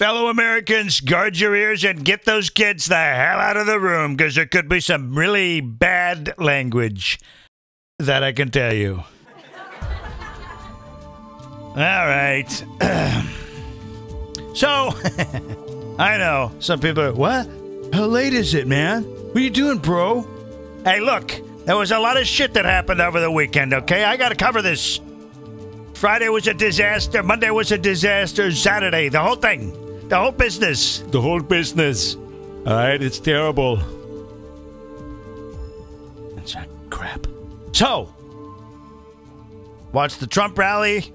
Fellow Americans, guard your ears and get those kids the hell out of the room, because there could be some really bad language that I can tell you. All right. So, I know, some people are, what? How late is it, man? What are you doing, bro? Hey, look, there was a lot of shit that happened over the weekend, okay? I gotta cover this. Friday was a disaster. Monday was a disaster. Saturday, the whole thing. The whole business. The whole business. All right, it's terrible. It's a crap. So, watched the Trump rally.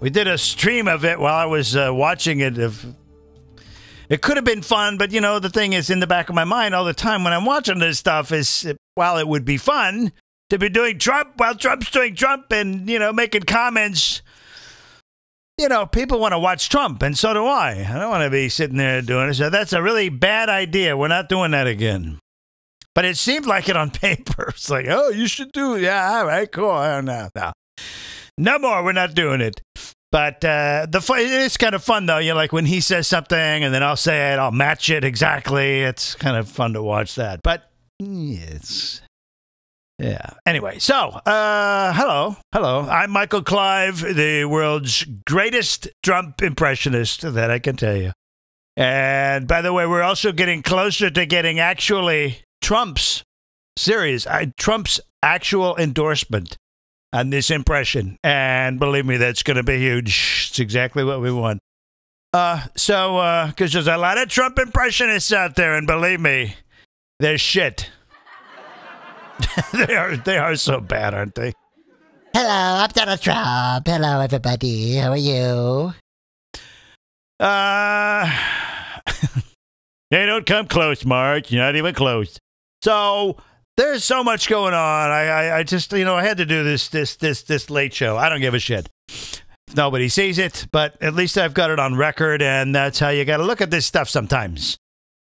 We did a stream of it while I was watching it. It could have been fun, but, you know, the thing is in the back of my mind all the time when I'm watching this stuff is, while it would be fun to be doing Trump while Trump's doing Trump and, you know, making comments. You know, people want to watch Trump, and so do I. I don't want to be sitting there doing it. So that's a really bad idea. We're not doing that again. But it seemed like it on paper. It's like, oh, you should do it. Yeah, all right, cool. No. No more. We're not doing it. But it's kind of fun, though. You know, like when he says something, and then I'll say it. I'll match it exactly. It's kind of fun to watch that. But yeah. Anyway, so, hello. I'm Michael Clive, the world's greatest Trump impressionist that I can tell you. And by the way, we're also getting closer to getting actually Trump's actual endorsement on this impression. And believe me, that's going to be huge. It's exactly what we want. Because there's a lot of Trump impressionists out there, and believe me, they're shit. They are so bad, aren't they? Hello, I'm Donald Trump. Hello, everybody. How are you? Hey, don't come close, Mark. You're not even close. So there's so much going on. I just, you know, I had to do this late show. I don't give a shit. Nobody sees it, but at least I've got it on record, and that's how you got to look at this stuff sometimes.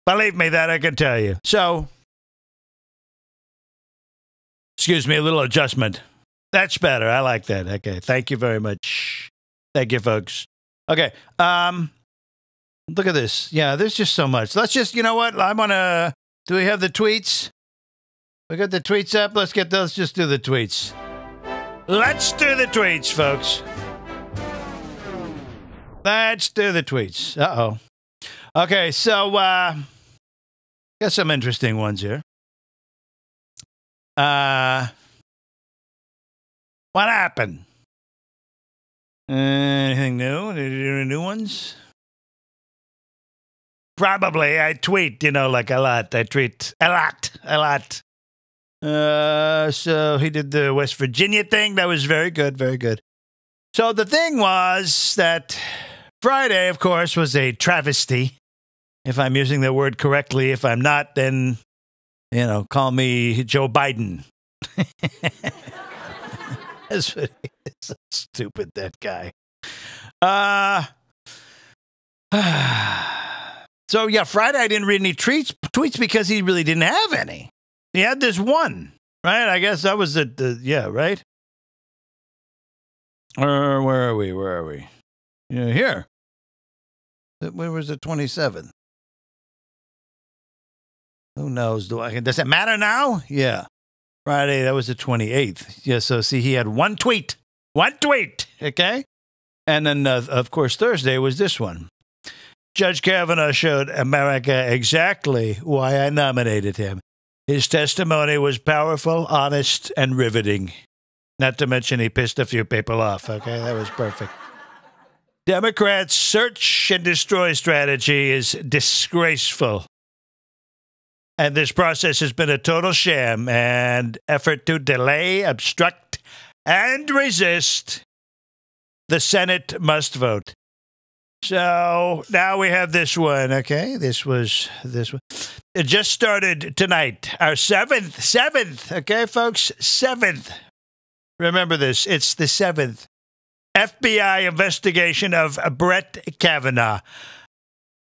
Believe me, that I can tell you. So, excuse me, a little adjustment. That's better. I like that. Okay. Thank you very much. Thank you, folks. Okay. Look at this. Yeah, there's just so much. Let's just, you know what? Do we have the tweets? We got the tweets up. Let's just do the tweets. Let's do the tweets, folks. Let's do the tweets. Uh-oh. Okay, so, got some interesting ones here. What happened? Anything new? Did you do any new ones? Probably. I tweet, you know, like a lot. I tweet a lot. So he did the West Virginia thing. That was very good, very good. So the thing was that Friday, of course, was a travesty. If I'm using the word correctly. If I'm not, then, you know, call me Joe Biden. That's what he is. So stupid, that guy. So, yeah, Friday I didn't read any tweets because he really didn't have any. He had this one, right? I guess that was yeah, right? Where are we? Yeah, here. Where was the 27th? Who knows? Does it matter now? Yeah. Friday, that was the 28th. Yeah, so see, he had one tweet. One tweet, okay? And then, of course, Thursday was this one. Judge Kavanaugh showed America exactly why I nominated him. His testimony was powerful, honest, and riveting. Not to mention he pissed a few people off, okay? That was perfect. Democrats' search and destroy strategy is disgraceful. And this process has been a total sham and effort to delay, obstruct, and resist. The Senate must vote. So now we have this one, okay? This one. It just started tonight. Our seventh, okay, folks? Seventh. Remember this. It's the 7th FBI investigation of Brett Kavanaugh.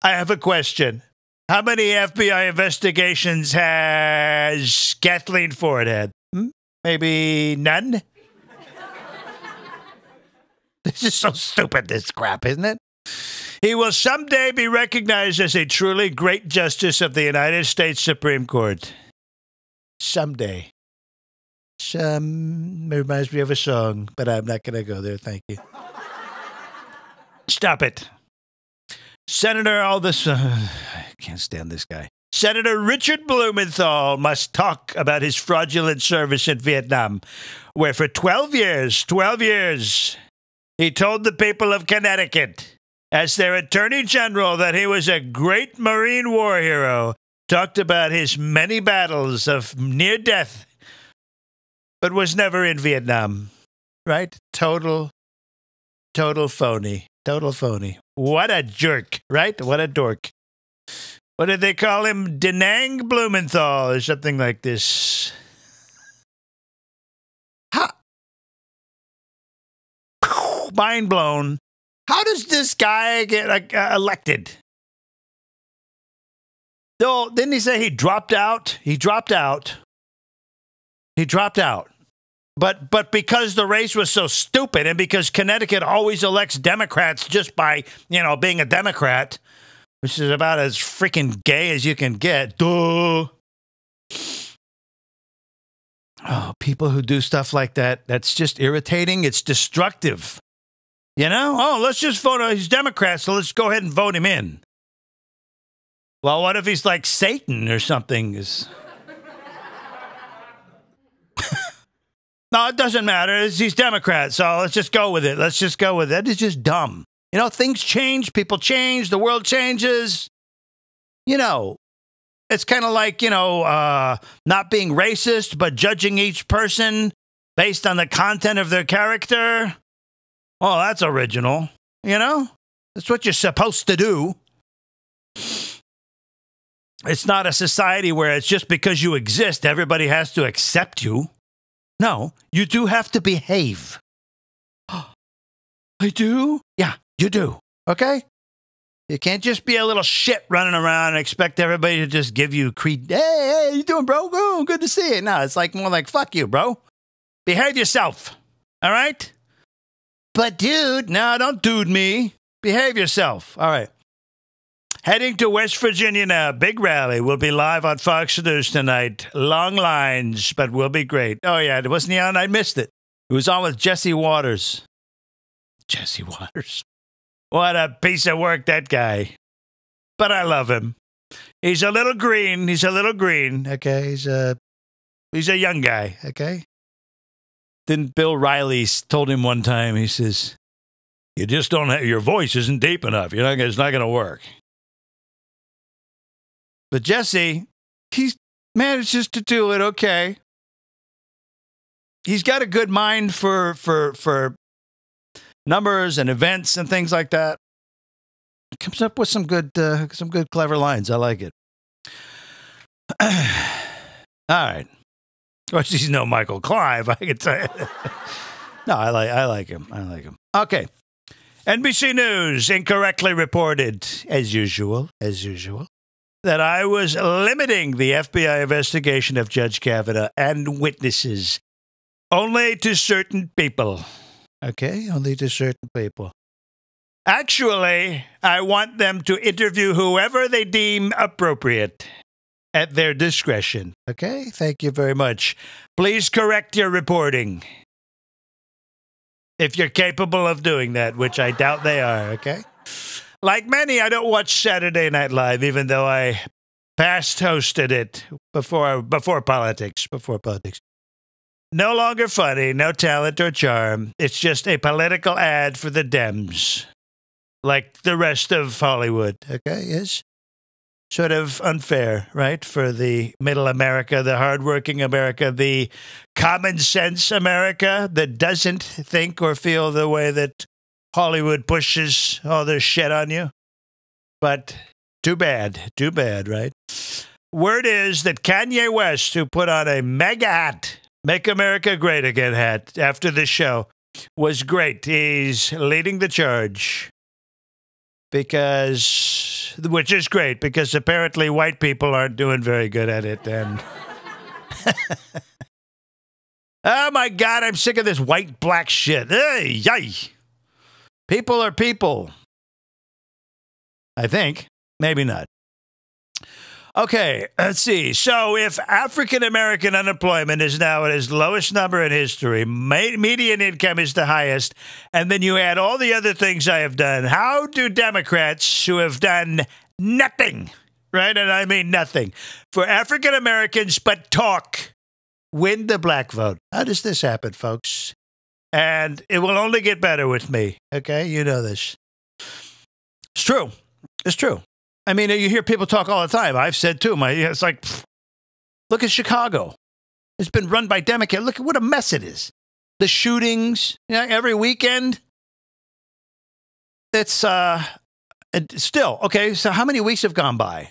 I have a question. How many FBI investigations has Kathleen Ford had? Maybe none? This is so stupid, this crap, isn't it? He will someday be recognized as a truly great justice of the United States Supreme Court. Someday. Reminds me of a song, but I'm not going to go there. Thank you. Stop it. Senator, I can't stand this guy. Senator Richard Blumenthal must talk about his fraudulent service in Vietnam, where for 12 years, he told the people of Connecticut, as their attorney general, that he was a great Marine war hero, talked about his many battles of near death, but was never in Vietnam. Right? Total phony. Total phony. What a jerk, right? What a dork. What did they call him? Denang Blumenthal or something like this. Mind blown. How does this guy get elected? So, didn't he say he dropped out? He dropped out. But because the race was so stupid and because Connecticut always elects Democrats just by, being a Democrat, which is about as freaking gay as you can get. Duh. Oh, people who do stuff like that, that's just irritating. It's destructive. Oh, let's just vote on he's Democrat, so let's go ahead and vote him in. Well, what if he's like Satan or something? No, it doesn't matter. He's Democrat, so let's just go with it. That is just dumb. Things change, people change, the world changes. It's kind of like, not being racist, but judging each person based on the content of their character. Oh, that's original. That's what you're supposed to do. It's not a society where it's just because you exist, everybody has to accept you. No, you do have to behave. I do? Yeah, you do. Okay? You can't just be a little shit running around and expect everybody to just give you hey, you doing, bro? Oh, good to see you. No, it's more like, fuck you, bro. Behave yourself. All right? But dude, no, don't dude me. Behave yourself. All right. Heading to West Virginia now. Big rally. We'll be live on Fox News tonight. Long lines, but we'll be great. Oh, yeah. Wasn't he on? I missed it. It was on with Jesse Waters. Jesse Waters. What a piece of work, that guy. But I love him. He's a little green. Okay? He's a young guy. Okay? Then Bill Riley told him one time, he says, you just don't have, your voice isn't deep enough. It's not going to work. But Jesse, he's manages to do it okay. He's got a good mind for numbers and events and things like that. Comes up with some good, clever lines. I like it. All right. Of course, he's no Michael Clive, I can tell you. No, I like him. Okay. NBC News incorrectly reported, as usual, that I was limiting the FBI investigation of Judge Kavanaugh and witnesses only to certain people. Okay? Only to certain people. Actually, I want them to interview whoever they deem appropriate at their discretion. Okay? Thank you very much. Please correct your reporting. If you're capable of doing that, which I doubt they are, okay? Like many, I don't watch Saturday Night Live, even though I past hosted it before politics. No longer funny, no talent or charm. It's just a political ad for the Dems. Like the rest of Hollywood, okay? Yes. Sort of unfair, right? For the middle America, the hardworking America, the common sense America that doesn't think or feel the way that Hollywood pushes all their shit on you. But too bad, right? Word is that Kanye West, who put on a mega hat, Make America Great Again hat after the show, was great. He's leading the charge. Which is great, because apparently white people aren't doing very good at it. And oh my God, I'm sick of this white-black shit. Hey, yay. People are people. I think. Maybe not. Okay, let's see. So if African-American unemployment is now at its lowest number in history, median income is the highest, and then you add all the other things I have done, how do Democrats who have done nothing, right, and I mean nothing, for African-Americans but talk, win the black vote? How does this happen, folks? And it will only get better with me, okay? You know this. It's true. It's true. I mean, you hear people talk all the time. I've said, too, it's like, look at Chicago. It's been run by Democrats. Look at what a mess it is. The shootings, every weekend. It's still, okay, so how many weeks have gone by?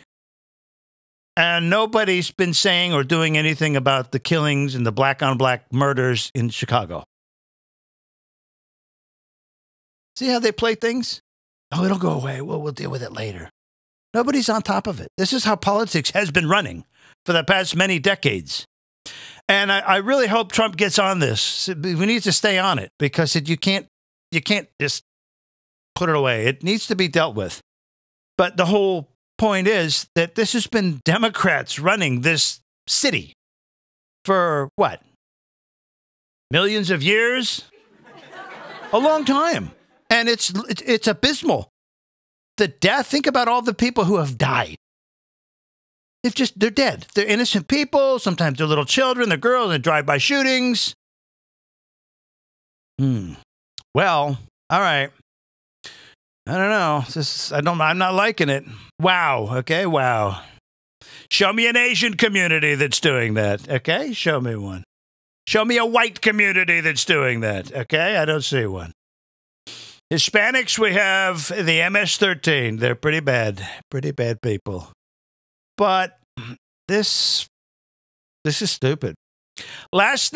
And nobody's been saying or doing anything about the killings and the black-on-black murders in Chicago. See how they play things? Oh, it'll go away. We'll deal with it later. Nobody's on top of it. This is how politics has been running for the past many decades. And I really hope Trump gets on this. We need to stay on it because you can't just put it away. It needs to be dealt with. But the whole point is that this has been Democrats running this city for what? Millions of years? A long time. And it's abysmal. The death, think about all the people who have died. They're dead. They're innocent people. Sometimes they're little children, they're girls, and drive-by shootings. Well, all right. I don't know. I'm not liking it. Wow. Okay. Wow. Show me an Asian community that's doing that. Okay. Show me one. Show me a white community that's doing that. Okay. I don't see one. Hispanics, we have the MS-13. They're pretty bad people. But this is stupid. Late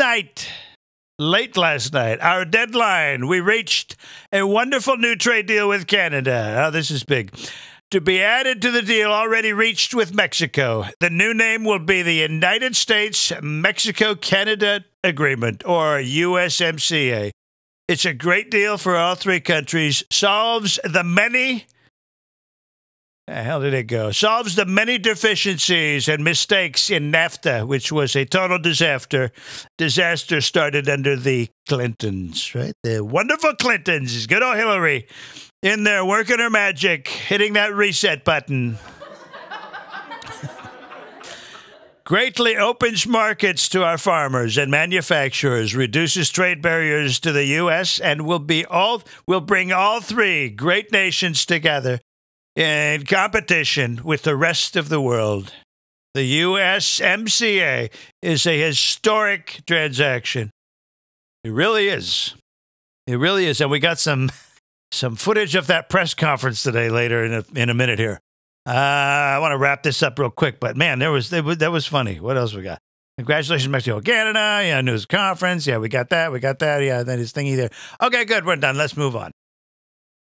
last night, our deadline, we reached a wonderful new trade deal with Canada. Oh, this is big. To be added to the deal already reached with Mexico. The new name will be the United States-Mexico-Canada Agreement, or USMCA. It's a great deal for all three countries. Solves the many deficiencies and mistakes in NAFTA, which was a total disaster. Disaster started under the Clintons, right? The wonderful Clintons. Good old Hillary in there working her magic, hitting that reset button. Greatly opens markets to our farmers and manufacturers, reduces trade barriers to the U.S., and will bring all three great nations together in competition with the rest of the world. The USMCA is a historic transaction. It really is. It really is. And we got some footage of that press conference today later in a minute here. I want to wrap this up real quick, but man, that was funny. What else we got? Congratulations, Mexico, Canada. Yeah, news conference. Yeah, we got that. Yeah, then his thingy there. Okay, good. We're done. Let's move on.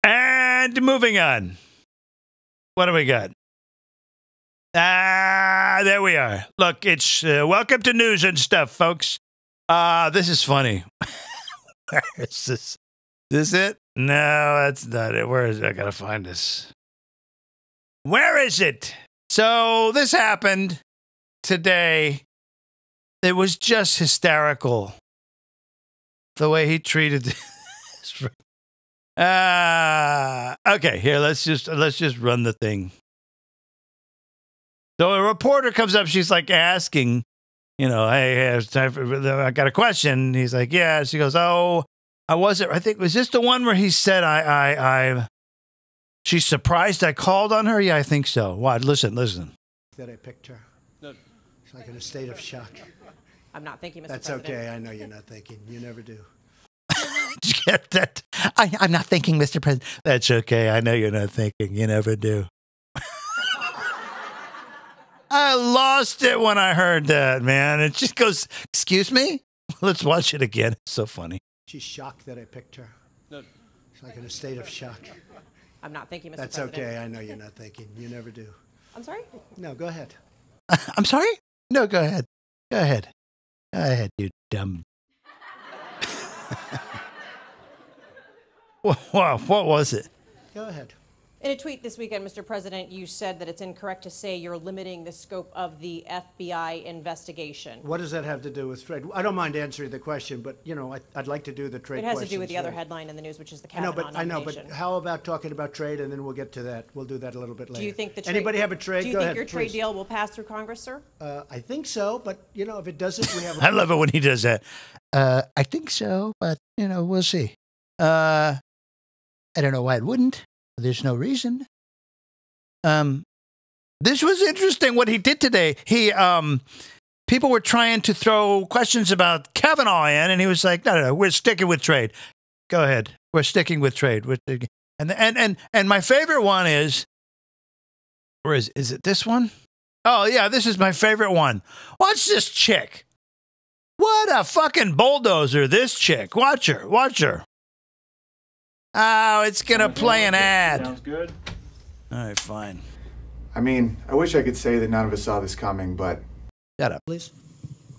And moving on. What do we got? There we are. Look, it's welcome to news and stuff, folks. This is funny. Where is this? This it? No, that's not it. Where is it? I gotta find this. Where is it? So this happened today. It was just hysterical. The way he treated this. Okay, here, let's just run the thing. So a reporter comes up, she's like asking, hey, I got a question. He's like, yeah. She goes, oh, was this the one where he said, she's surprised I called on her? Yeah, I think so. What? Listen. That I picked her. No. It's like in a state of shock. I'm not thinking, Mr. That's President. okay. I know you're not thinking. You never do. Did you get that? I'm not thinking, Mr. President. That's okay. I know you're not thinking. You never do. I lost it when I heard that, man. It just goes, excuse me? Let's watch it again. It's so funny. She's shocked that I picked her. No. It's like in a state of shock. I'm not thinking, Mr. That's President. okay. I know you're not thinking. You never do. I'm sorry? No, go ahead. I'm sorry? No, go ahead. Go ahead, you dumb. Wow, what was it? Go ahead. In a tweet this weekend, Mr. President, you said that it's incorrect to say you're limiting the scope of the FBI investigation. What does that have to do with trade? I don't mind answering the question, but, you know, I'd like to do the trade It has questions. to do with the other headline in the news, which is the Kavanaugh I know, nomination. but how about talking about trade, and then we'll get to that. We'll do that a little bit later. Do you think the trade, Anybody have a trade? Do you Go think ahead, your trade please. deal will pass through Congress, sir? I think so, but, you know, if it doesn't, we have I love it when he does that. I think so, but, you know, we'll see. I don't know why it wouldn't. There's no reason. This was interesting what he did today. People were trying to throw questions about Kavanaugh in, and he was like, no, we're sticking with trade. Go ahead. We're sticking with trade. And my favorite one is, or is it this one? Oh, yeah, this is my favorite one. Watch this chick. What a fucking bulldozer, this chick. Watch her. Oh, it's going to play an ad. Sounds good. All right, fine. I mean, I wish I could say that none of us saw this coming, but... Shut up. Please.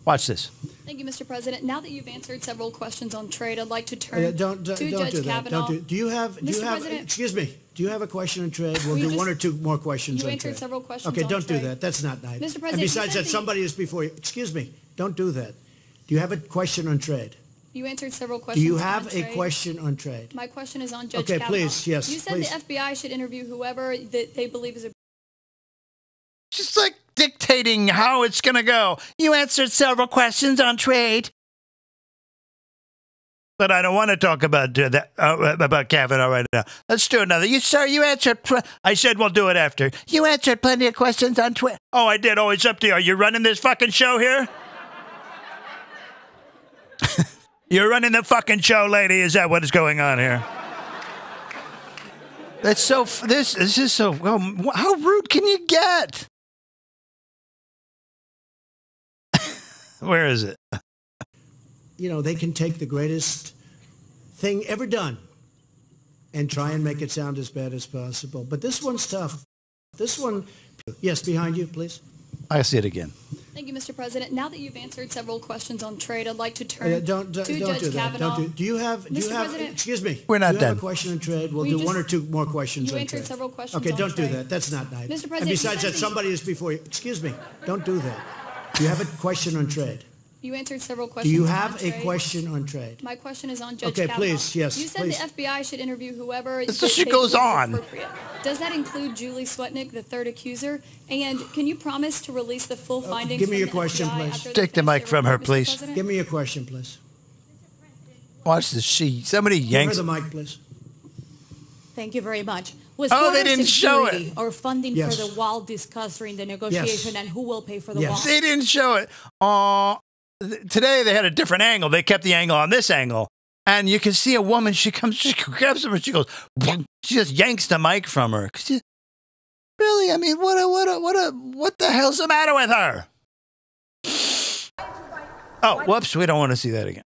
Watch this. Thank you, Mr. President. Now that you've answered several questions on trade, I'd like to turn Don't to do Judge that. Kavanaugh. Do you have, President, excuse me, do you have a question on trade? We'll We do just- one or two more questions you on answered trade. several questions Okay, on don't do trade. that. That's not nice. Mr. President, and you besides said that, somebody is before you. Excuse me, don't do that. Do you have a question on trade? You answered several Do questions you on have a trade. question on trade? My question is on Judge Okay, Kavanaugh. please, yes, You said please. the FBI should interview whoever that they believe is a... Just like dictating how it's going to go. You answered several questions on trade. But I don't want to talk about that about Kavanaugh right now. Let's do another. You answered. I said we'll do it after. You answered plenty of questions on Twitter. Oh, I did. Oh, it's up to you. Are you running this fucking show here? You're running the fucking show, lady. Is that what is going on here? That's so. This is so. Well, how rude can you get? Where is it? You know, they can take the greatest thing ever done and try and make it sound as bad as possible. But this one's tough. This one, yes, behind you, please. I see it again. Thank you, Mr. President. Now that you've answered several questions on trade, I'd like to turn Don't to do Judge that. Kavanaugh. Do you have? Mr. President, excuse me. We're not do you have done. a question on trade? We'll We do just- one or two more questions you on answered trade. several questions Okay, on don't do trade. that. That's not nice. Mr. President, and you besides said that, somebody is before you. Excuse me. Don't do that. Do you have a question on trade? You answered several Do questions you on have a trade. question on trade? My question is on Judge Okay, Kavanaugh. please, yes, You said please. the FBI should interview whoever So that she they goes believe is on. appropriate. Does that include Julie Swetnick, the third accuser? And can you promise to release the full findings give me from your the question, FBI please. after they Take the finish mic their from her, report, Mr. please. President? Give me your question, please. Watch this. Somebody Give her yanks. the mic, please. Thank you very much. Was Oh, they border didn't show security it. or funding Yes. for the wall discussed during the negotiation, and who will pay for the Yes. wall? They didn't show it. Today they had a different angle. They kept the angle on this angle. And you can see a woman, she grabs him and she goes, she just yanks the mic from her. Really? I mean, what the hell's the matter with her? Oh, whoops. We don't want to see that again.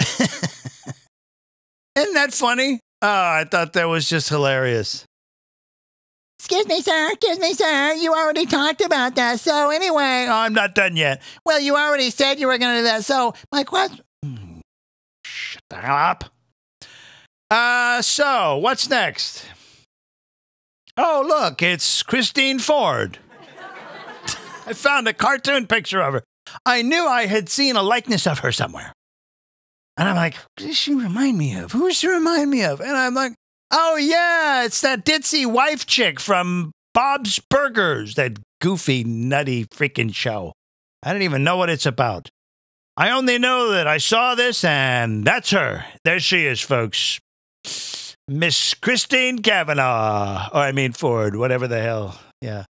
Isn't that funny? Oh, I thought that was just hilarious. Excuse me, sir. You already talked about that. So anyway, Oh, I'm not done yet. well, you already said you were going to do that. So my question. Shut the hell up. So what's next? Oh, look, it's Christine Ford. I found a cartoon picture of her. I knew I had seen a likeness of her somewhere. And I'm like, who does she remind me of? Who does she remind me of? And I'm like, oh, yeah, it's that ditzy wife chick from Bob's Burgers, that goofy, nutty freaking show. I don't even know what it's about. I only know that I saw this, and that's her. There she is, folks. Miss Christine Kavanaugh. Or I mean Ford, whatever the hell. Yeah.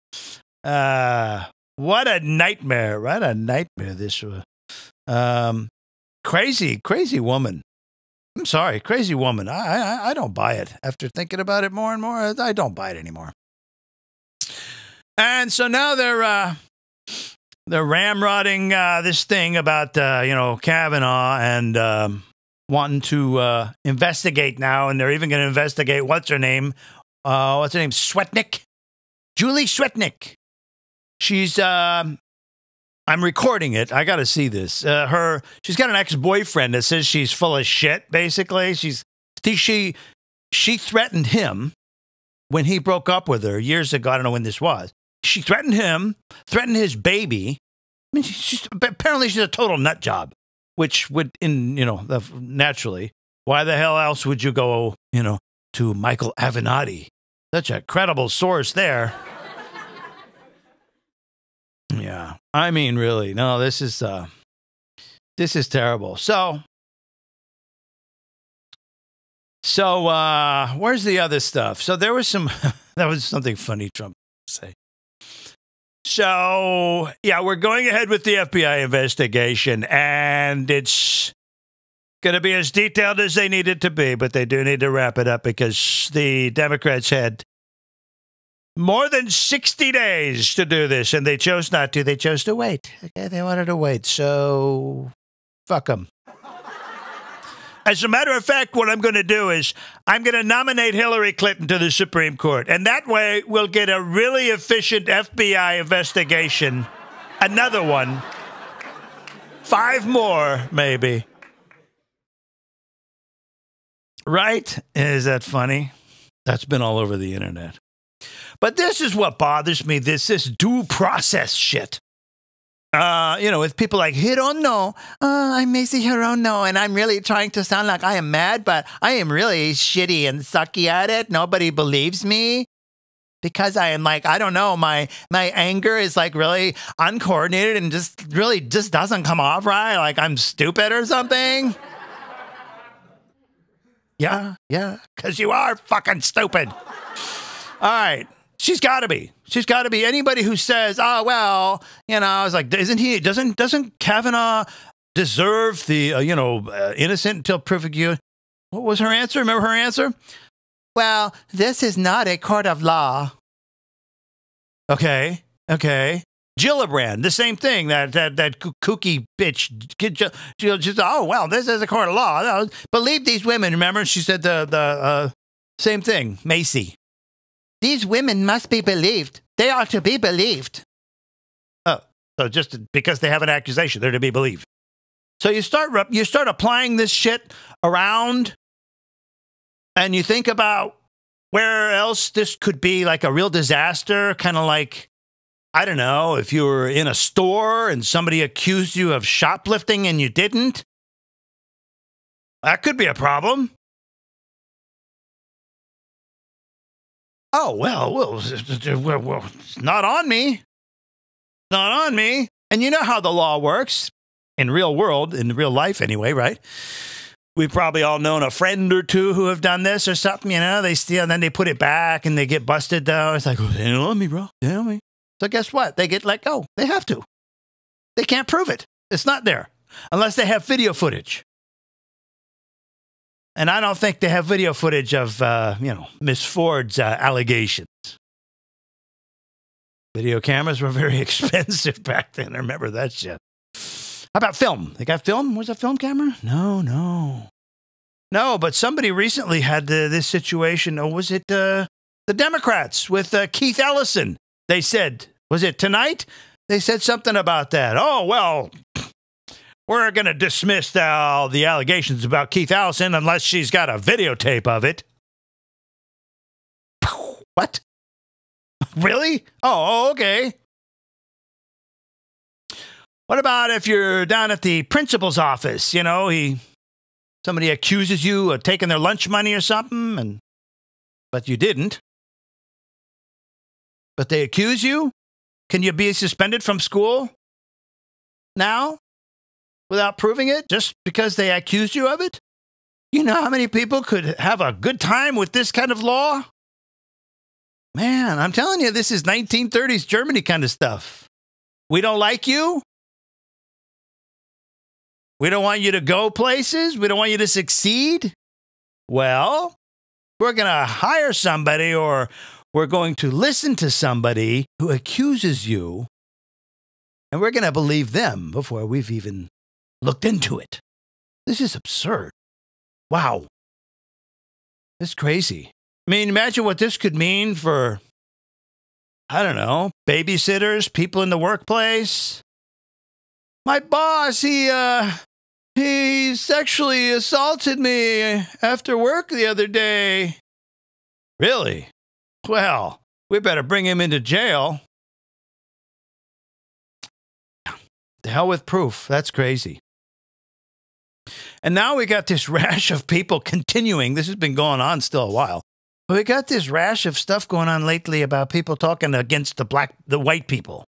What a nightmare. What a nightmare this was. Crazy woman. I'm sorry, crazy woman. I don't buy it. After thinking about it more and more, I don't buy it anymore. And so now they're ramrodding this thing about Kavanaugh and wanting to investigate now, and they're even going to investigate what's her name, Swetnick, Julie Swetnick. She's I'm recording it. I got to see this. She's got an ex-boyfriend that says she's full of shit. Basically, she threatened him when he broke up with her years ago. I don't know when this was. She threatened him, threatened his baby. I mean, apparently she's a total nut job, which would, naturally, why the hell else would you go, to Michael Avenatti? Such a credible source there. Yeah, I mean, really, no, this is terrible. So where's the other stuff? So there was that was something funny Trump say. So, yeah, we're going ahead with the FBI investigation, and it's going to be as detailed as they need it to be, but they do need to wrap it up because the Democrats had more than 60 days to do this, and they chose not to. They chose to wait. Okay, they wanted to wait, so fuck them. As a matter of fact, what I'm going to do is I'm going to nominate Hillary Clinton to the Supreme Court. And that way, we'll get a really efficient FBI investigation. Another one. 5 more, maybe. Right? Is that funny? That's been all over the internet. But this is what bothers me, this due process shit. With people like Hirono, I'm Macy Hirono, and I'm really trying to sound like I am mad, but I am really shitty and sucky at it. Nobody believes me because I am like, I don't know, my anger is like really uncoordinated and just doesn't come off right, like I'm stupid or something. Yeah, because you are fucking stupid. All right. She's got to be. She's got to be. Anybody who says, "Oh well," I was like, doesn't Kavanaugh deserve the innocent until proven guilty? What was her answer? Remember her answer? Well, this is not a court of law. Okay. Gillibrand, the same thing. That kooky bitch. Just, oh well, this is a court of law. Believe these women. Remember, she said the same thing. Macy. These women must be believed. They are to be believed. Oh, so just because they have an accusation, they're to be believed. So you start applying this shit around, and you think about where else this could be like a real disaster, kind of like, I don't know, if you were in a store and somebody accused you of shoplifting and you didn't. That could be a problem. Oh, well, it's not on me. Not on me. And you know how the law works in real world, in real life anyway, right? We've probably all known a friend or two who have done this or something, they steal and then they put it back and they get busted down. It's like, oh, they don't love me, bro. They don't love me. So guess what? They get let go. They have to. They can't prove it. It's not there unless they have video footage. And I don't think they have video footage of, Miss Ford's allegations. Video cameras were very expensive back then. I remember that shit. How about film? They got film? Was it film camera? No, but somebody recently had this situation. Or was it the Democrats with Keith Ellison? They said, was it tonight? They said something about that. Oh, well, we're going to dismiss all the allegations about Keith Ellison unless she's got a videotape of it. What? Really? Oh, okay. What about if you're down at the principal's office? Somebody accuses you of taking their lunch money or something, but you didn't. But they accuse you? Can you be suspended from school now? Without proving it, just because they accused you of it? You know how many people could have a good time with this kind of law? Man, I'm telling you, this is 1930s Germany kind of stuff. We don't like you. We don't want you to go places. We don't want you to succeed. Well, we're going to hire somebody, or we're going to listen to somebody who accuses you, and we're going to believe them before we've even looked into it. This is absurd. Wow. It's crazy. I mean, imagine what this could mean for, I don't know, babysitters, people in the workplace. My boss, he sexually assaulted me after work the other day. Really? Well, we better bring him into jail. The hell with proof. That's crazy. And now we got this rash of people continuing. This has been going on still a while. But we got this rash of stuff going on lately about people talking against the white people.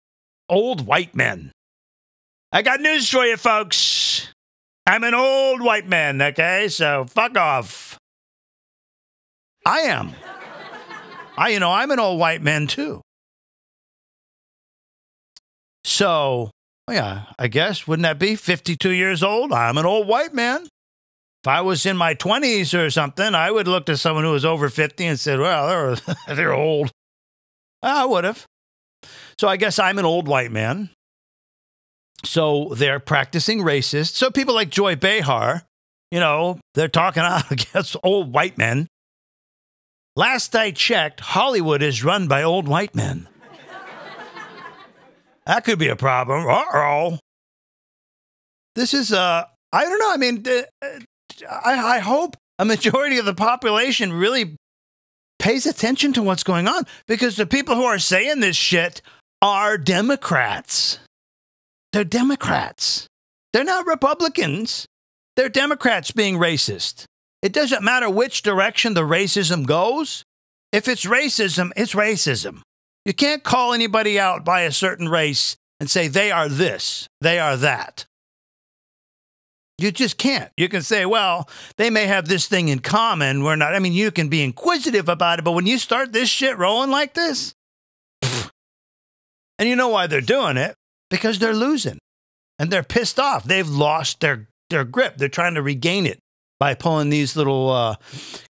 Old white men. I got news for you, folks. I'm an old white man, okay? So fuck off. I am. I'm an old white man too. So, yeah, I guess, wouldn't that be 52 years old? I'm an old white man. If I was in my 20s or something, I would look to someone who was over 50 and said, well, they're old. I would have. So I guess I'm an old white man. So they're practicing racist. So people like Joy Behar, they're talking out against old white men. Last I checked, Hollywood is run by old white men. That could be a problem. Uh-oh. This is, I don't know. I mean, I hope a majority of the population really pays attention to what's going on, because the people who are saying this shit are Democrats. They're Democrats. They're not Republicans. They're Democrats being racist. It doesn't matter which direction the racism goes. If it's racism, it's racism. You can't call anybody out by a certain race and say they are this, they are that. You just can't. You can say, well, they may have this thing in common. We're not. I mean, you can be inquisitive about it, but when you start this shit rolling like this, and you know why they're doing it? Because they're losing and they're pissed off. They've lost their grip. They're trying to regain it by pulling these little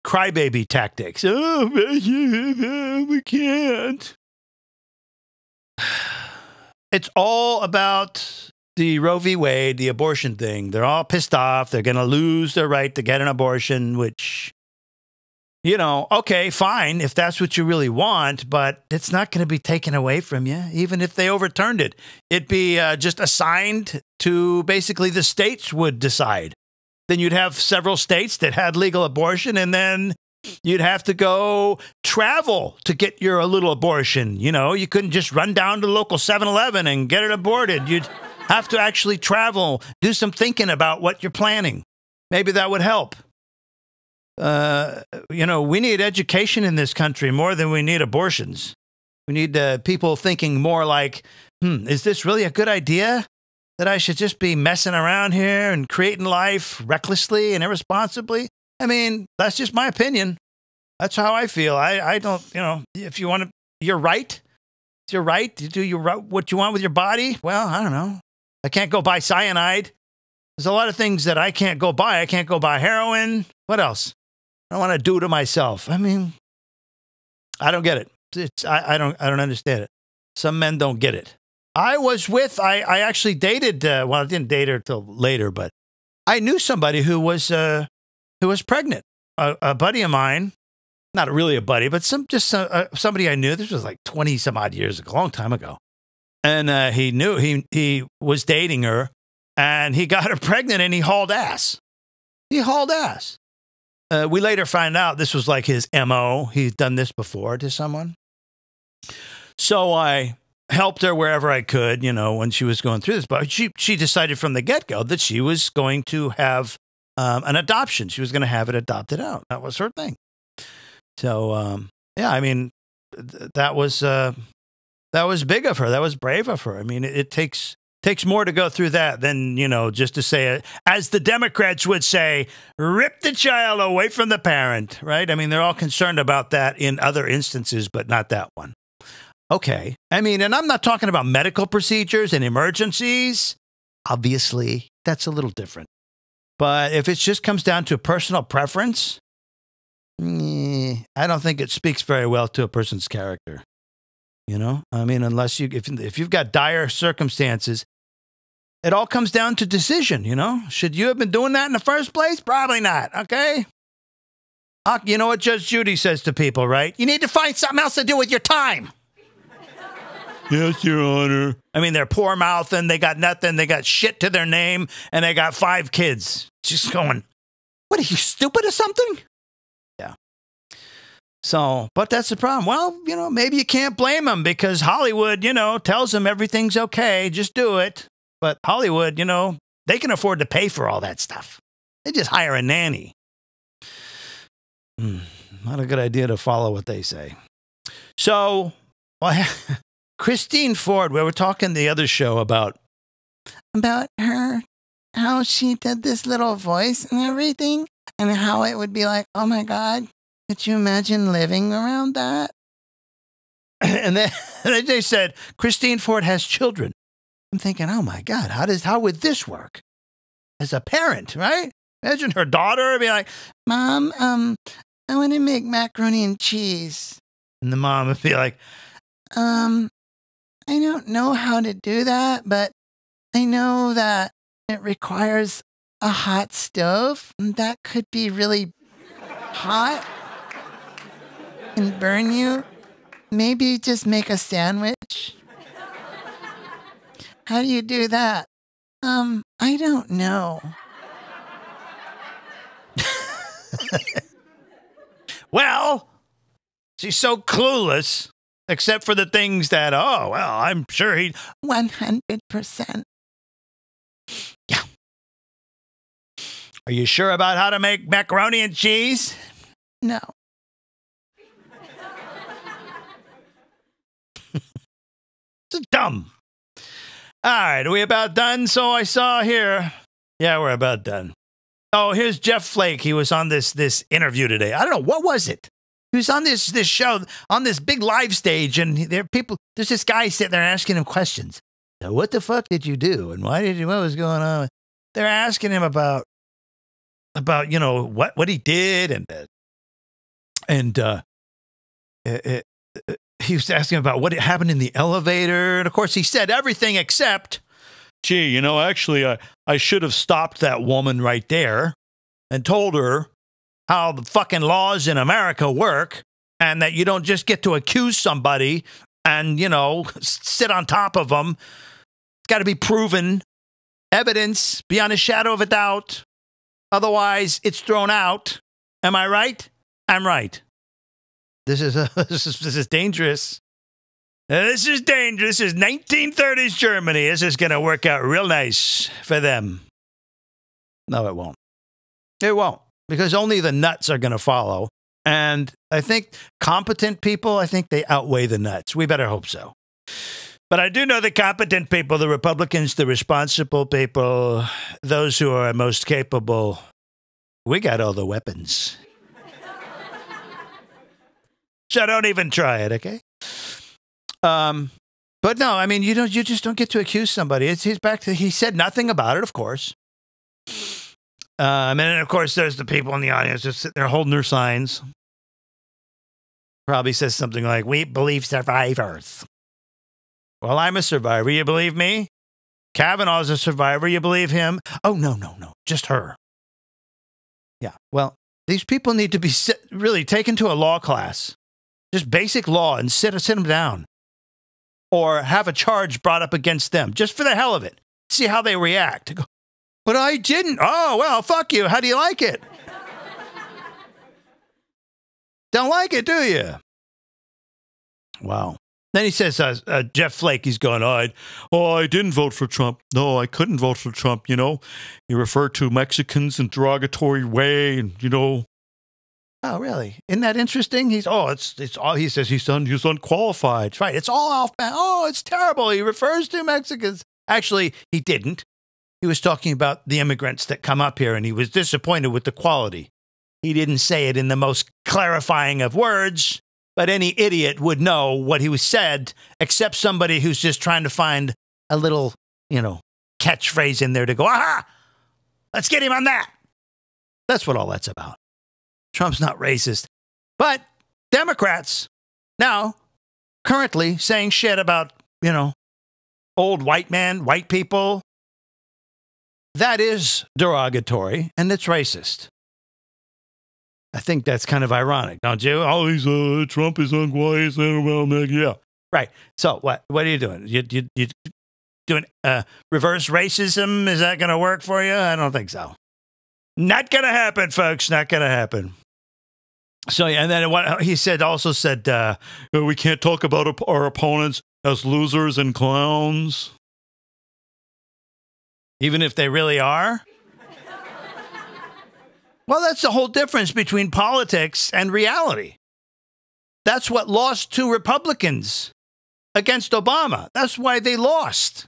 crybaby tactics. Oh, we can't. It's all about the Roe v. Wade, the abortion thing. They're all pissed off. They're going to lose their right to get an abortion, which, okay, fine, if that's what you really want, but it's not going to be taken away from you, even if they overturned it. It'd be just assigned to basically the states would decide. Then you'd have several states that had legal abortion, and then you'd have to go travel to get your little abortion. You couldn't just run down to the local 7-Eleven and get it aborted. You'd have to actually travel, do some thinking about what you're planning. Maybe that would help. We need education in this country more than we need abortions. We need people thinking more like, is this really a good idea? That I should just be messing around here and creating life recklessly and irresponsibly? I mean, that's just my opinion. That's how I feel. I don't, if you want to, you're right. It's your right to do what you want with your body. Well, I don't know. I can't go buy cyanide. There's a lot of things that I can't go buy. I can't go buy heroin. What else? I want to do to myself. I mean, I don't get it. I don't understand it. Some men don't get it. I actually dated, I didn't date her till later, but I knew somebody who was pregnant. A buddy of mine, not really a buddy, but somebody I knew. This was like 20 some odd years ago, a long time ago. And he knew he was dating her, and he got her pregnant, and he hauled ass. We later find out this was like his MO. He's done this before to someone. So I helped her wherever I could, when she was going through this. But she decided from the get-go that she was going to have an adoption. She was going to have it adopted out. That was her thing. So, yeah, I mean, that was big of her. That was brave of her. I mean, it takes more to go through that than, just to say, as the Democrats would say, rip the child away from the parent, right? I mean, they're all concerned about that in other instances, but not that one. Okay. I mean, and I'm not talking about medical procedures and emergencies. Obviously, that's a little different. But if it just comes down to personal preference, I don't think it speaks very well to a person's character. I mean, unless if you've got dire circumstances, it all comes down to decision, Should you have been doing that in the first place? Probably not, okay? You know what Judge Judy says to people, right? You need to find something else to do with your time. Yes, Your Honor. I mean, they're poor mouthing. They got nothing. They got shit to their name, and they got 5 kids. Just going, what are you, stupid or something? Yeah. So, but that's the problem. Well, maybe you can't blame them because Hollywood, tells them everything's okay. Just do it. But Hollywood, they can afford to pay for all that stuff. They just hire a nanny. Not a good idea to follow what they say. So, Christine Ford, we were talking the other show about her, how she did this little voice and everything, and how it would be like, oh my God, could you imagine living around that? And then they said, Christine Ford has children. I'm thinking, oh my God, how would this work? As a parent, right? Imagine her daughter be like, Mom, I want to make macaroni and cheese. And the mom would be like, I don't know how to do that, but I know that it requires a hot stove. And that could be really hot and burn you. Maybe just make a sandwich. How do you do that? I don't know. Well, she's so clueless, except for the things that, I'm sure he... 100%. Yeah. Are you sure about how to make macaroni and cheese? No. It's dumb. All right, are we about done? So I saw here. Yeah, we're about done. Oh, here's Jeff Flake. He was on this interview today. I don't know, what was it? He was on this show, on this big live stage, and there's this guy sitting there asking him questions. So what the fuck did you do? And what was going on? They're asking him about what he did, and he was asking about what happened in the elevator. And of course, he said everything except, gee, actually, I should have stopped that woman right there and told her how the fucking laws in America work and that you don't just get to accuse somebody and, sit on top of them. It's got to be proven, evidence, beyond a shadow of a doubt. Otherwise, it's thrown out. Am I right? I'm right. This is dangerous. This is dangerous. This is 1930s Germany. This is going to work out real nice for them. No, it won't. It won't, because only the nuts are going to follow. And I think competent people, they outweigh the nuts. We better hope so. But I do know the competent people, the Republicans, the responsible people, those who are most capable, we got all the weapons. So don't even try it, okay? But no, you just don't get to accuse somebody. He said nothing about it, of course. And then, of course, there's the people in the audience just sitting there holding their signs. Probably says something like, we believe survivors. Well, I'm a survivor. You believe me? Kavanaugh's a survivor. You believe him? Oh, no. Just her. Yeah. Well, these people need to be really taken to a law class. Just basic law, and sit them down. Or have a charge brought up against them, just for the hell of it. See how they react. But I didn't. Oh, well, fuck you. How do you like it? Don't like it, do you? Wow. Then he says, Jeff Flake, he's going, I didn't vote for Trump. No, I couldn't vote for Trump, He referred to Mexicans in a derogatory way, and, Oh, really? Isn't that interesting? It's all, he says he's unqualified. That's right. It's all off. Oh, it's terrible. He refers to Mexicans. Actually, he didn't. He was talking about the immigrants that come up here, and he was disappointed with the quality. He didn't say it in the most clarifying of words, but any idiot would know what he was said, except somebody who's just trying to find a little, catchphrase in there to go, aha, let's get him on that. That's what all that's about. Trump's not racist. But Democrats now currently saying shit about, old white people. That is derogatory, and it's racist. I think that's kind of ironic, don't you? Oh, Trump is unwise. Yeah. Right. So what are you doing? You doing reverse racism? Is that going to work for you? I don't think so. Not going to happen, folks. Not going to happen. So, and then what he said also said, we can't talk about our opponents as losers and clowns. Even if they really are. Well, that's the whole difference between politics and reality. That's what lost to Republicans against Obama. That's why they lost.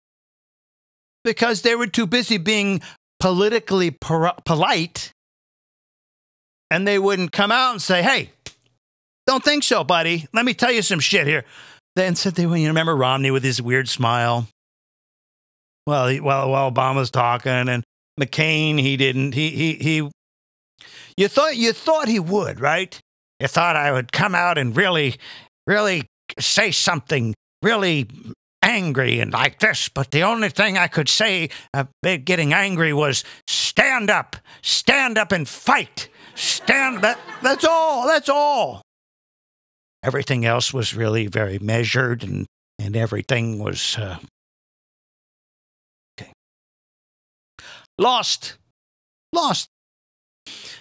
Because they were too busy being politically polite. And they wouldn't come out and say, hey, don't think so, buddy. Let me tell you some shit here. Then said you remember Romney with his weird smile? Well, while Obama's talking, and McCain, he didn't. You thought he would, right? You thought I would come out and really say something really angry and like this, but the only thing I could say getting angry was stand up and fight. That's all. Everything else was really very measured, and everything was okay. Lost.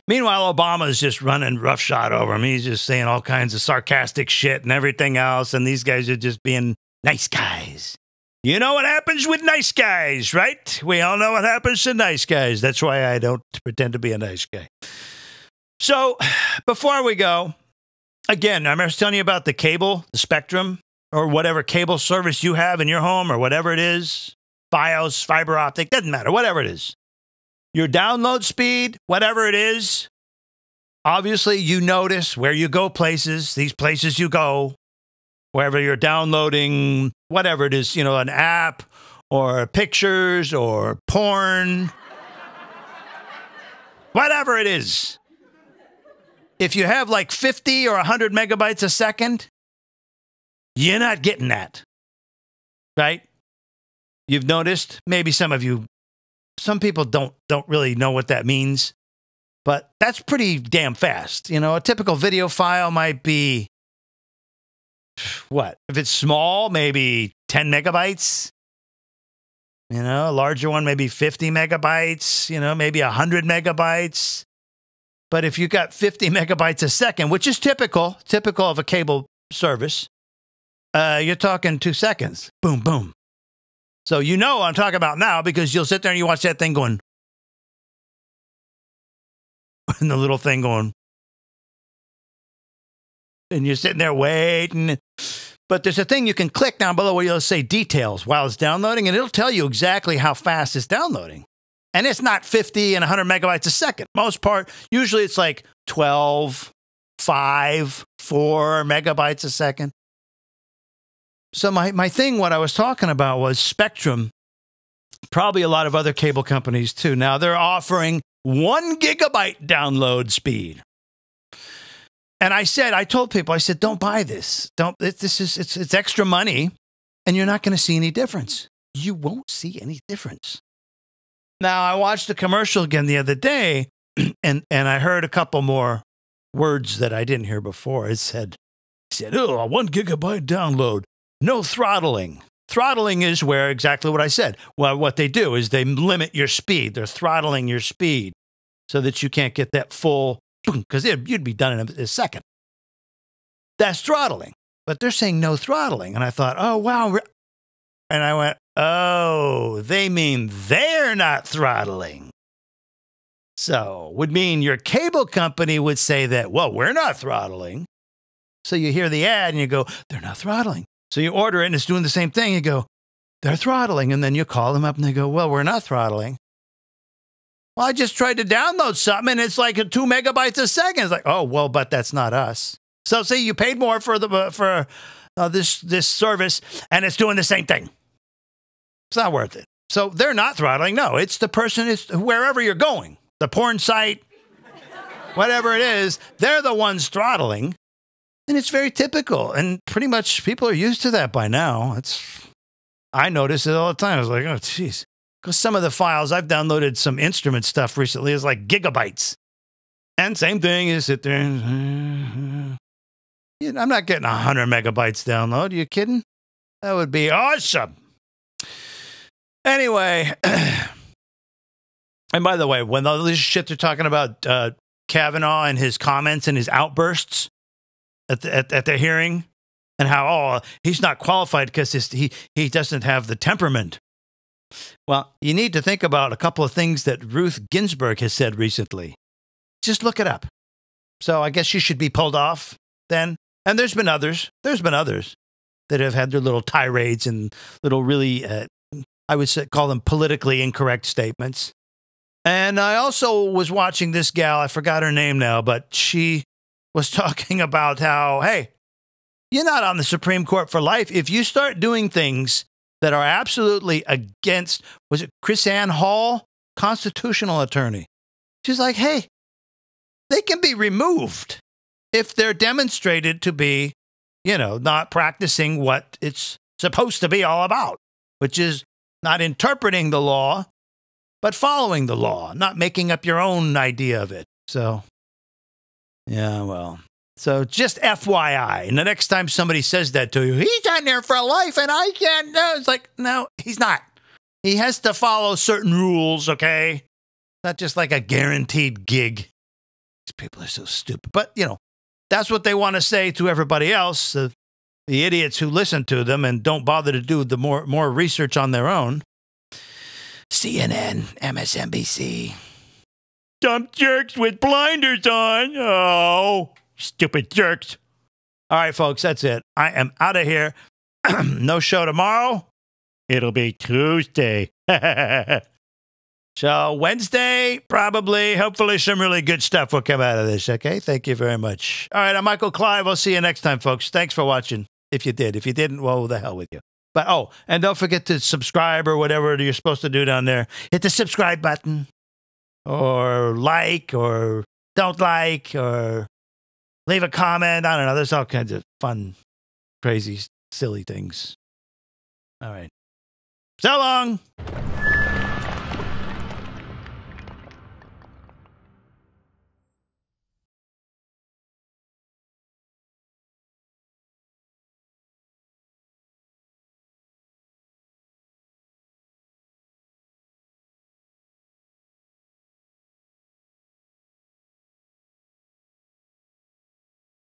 Meanwhile, Obama's just running roughshod over him. He's just saying all kinds of sarcastic shit and everything else, and these guys are just being nice guys. You know what happens with nice guys, right? We all know what happens to nice guys. That's why I don't pretend to be a nice guy. So, before we go, again, I was telling you about the cable, the Spectrum, or whatever cable service you have in your home, or whatever it is, Fios, fiber optic, doesn't matter, whatever it is. Your download speed, whatever it is, obviously you notice where you go places, these places you go, wherever you're downloading, whatever it is, an app or pictures or porn, whatever it is. If you have like 50 or 100 megabytes a second, you're not getting that, right? You've noticed, maybe some people don't really know what that means, but that's pretty damn fast. A typical video file might be, what? If it's small, maybe 10 megabytes. A larger one, maybe 50 megabytes, maybe 100 megabytes. But if you got 50 megabytes a second, which is typical of a cable service, you're talking 2 seconds. Boom, boom. So what I'm talking about now, because you'll sit there and you watch that thing going, and the little thing going, and you're sitting there waiting. But there's a thing you can click down below where you'll say details while it's downloading, and it'll tell you exactly how fast it's downloading. And it's not 50 and 100 megabytes a second. Most part, usually it's like 12, 5, 4 megabytes a second. So my thing, what I was talking about was Spectrum, probably a lot of other cable companies too. Now they're offering 1 gigabyte download speed. And I told people, don't buy this. It's extra money and you're not going to see any difference. You won't see any difference. Now, I watched the commercial again the other day, and I heard a couple more words that I didn't hear before. It said, a 1 gigabyte download, no throttling. Throttling is where exactly what I said. Well, what they do is they limit your speed. They're throttling your speed so that you can't get that full, because you'd be done in a second. That's throttling. But they're saying no throttling. And I thought, oh, wow. And I went, oh, they mean they're not throttling. So would mean your cable company would say that, well, we're not throttling. So you hear the ad and you go, they're not throttling. So you order it and it's doing the same thing. You go, they're throttling. And then you call them up and they go, well, we're not throttling. Well, I just tried to download something and it's like 2 megabytes a second. It's like, oh, well, but that's not us. So see, you paid more for this service and it's doing the same thing. It's not worth it. So they're not throttling. No, it's the person, is wherever you're going, the porn site, whatever it is, they're the ones throttling. And it's very typical. And pretty much people are used to that by now. I notice it all the time. I was like, oh, geez. Because some of the files, I've downloaded some instrument stuff recently, is like gigabytes. And same thing, you sit there. I'm not getting 100 megabytes download. Are you kidding? That would be awesome. Anyway, and by the way, when all this shit they're talking about Kavanaugh and his comments and his outbursts at the hearing, and how, he's not qualified because he doesn't have the temperament. Well, you need to think about a couple of things that Ruth Ginsburg has said recently. Just look it up. So I guess she should be pulled off then. And there's been others. That have had their little tirades and little really, I would call them politically incorrect statements. And I also was watching this gal, I forgot her name now, but she was talking about how, hey, you're not on the Supreme Court for life. If you start doing things that are absolutely against, was it Chris Ann Hall, constitutional attorney? She's like, hey, they can be removed if they're demonstrated to be, not practicing what it's supposed to be all about, which is not interpreting the law, but following the law, not making up your own idea of it. So, yeah, well, so just FYI. And the next time somebody says that to you, he's on there for life and I can't know. It's like, no, he's not. He has to follow certain rules, okay? Not just like a guaranteed gig. These people are so stupid. But, that's what they want to say to everybody else, the idiots who listen to them and don't bother to do the more research on their own. CNN, MSNBC. Dumb jerks with blinders on. Oh, stupid jerks. All right, folks, that's it. I am out of here. No show tomorrow. It'll be Tuesday. So Wednesday, probably, hopefully some really good stuff will come out of this, okay? Thank you very much. All right, I'm Michael Clive. I'll see you next time, folks. Thanks for watching, if you did. If you didn't, well, the hell with you. But, and don't forget to subscribe or whatever you're supposed to do down there. Hit the subscribe button, or like, or don't like, or leave a comment. I don't know. There's all kinds of fun, crazy, silly things. All right. So long.